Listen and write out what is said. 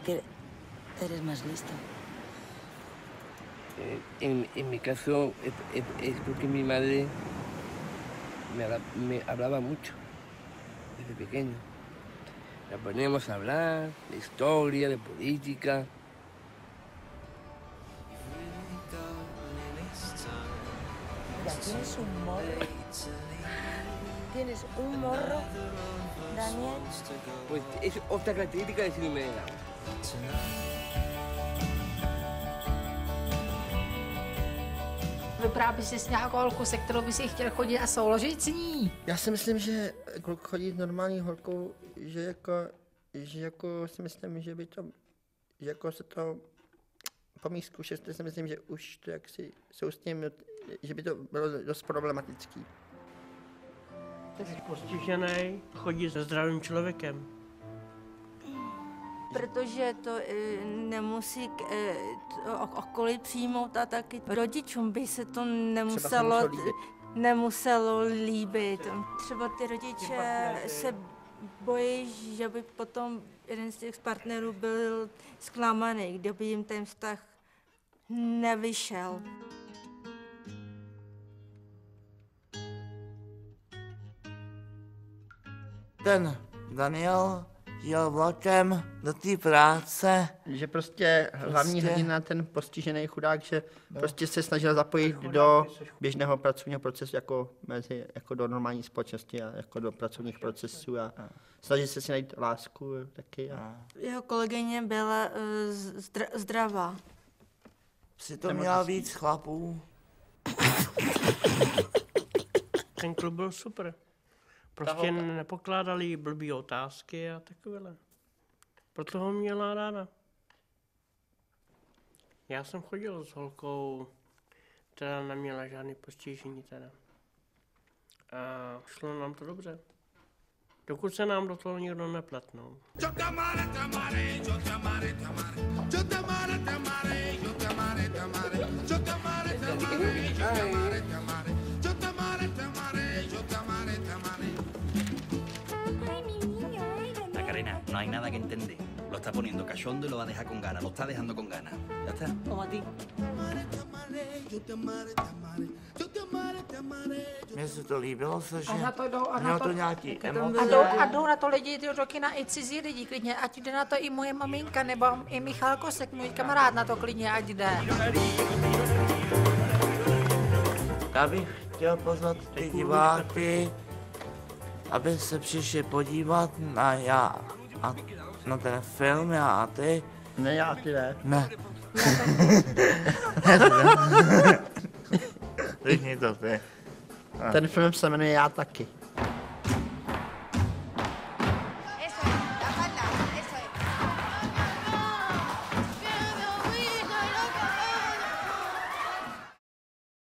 porque eres más listo. En mi caso es porque mi madre me hablaba mucho desde pequeño. La poníamos a hablar de historia, de política. Ya tienes un morro. ¿Tienes un morro, Daniel? Pues es otra característica del síndrome de Down. Vypráví si s nějakou holku, se kterou by si chtěl chodit a souložit s ní. Já si myslím, že kluk chodí s normální holkou, že jako si myslím, že by to, že jako se to po mých zkušenostech si myslím, že už to jaksi jsou s tím, že by to bylo dost problematický. Jsi postižený, chodí se zdravým člověkem. Protože to nemusí okolí přijmout a taky rodičům by se to nemuselo líbit. Třeba ty rodiče se bojí, že by potom jeden z těch partnerů byl zklamaný, kdyby jim ten vztah nevyšel. Ten Daniel jel vlakem do té práce. Že prostě hlavní hrdina, ten postižený chudák, že prostě se snažil zapojit do běžného pracovního procesu jako do normální společnosti a jako do pracovních procesů a snažil se si najít lásku taky. Jeho kolegyně byla zdravá. Přitom měla víc chlapů. Ten klub byl super. Prostě nepokládali blbý otázky a takovéhle. Proto ho měla ráda. Já jsem chodil s holkou, která neměla žádný postižení teda. A šlo nám to dobře. Dokud se nám do toho nikdo nepletnul. No hay nada que entender. Lo está poniendo cachondo y lo va a dejar con ganas. Lo está dejando con ganas. Ya está. Como a ti. Mně se to líbilo, že A mělo to nějaký emoce. A jdou na to lidi do kina i cizí lidi klidně, ať jde na to i moje maminka, nebo i Michal Kosek, můj kamarád na to klidně, ať jde. Já bych chtěl pozvat ty diváky, aby se přišli podívat na ten film, já a ty. Ne, já a ty ne. Ne. Řekni to ty. Ten film se jmenuje Já taky.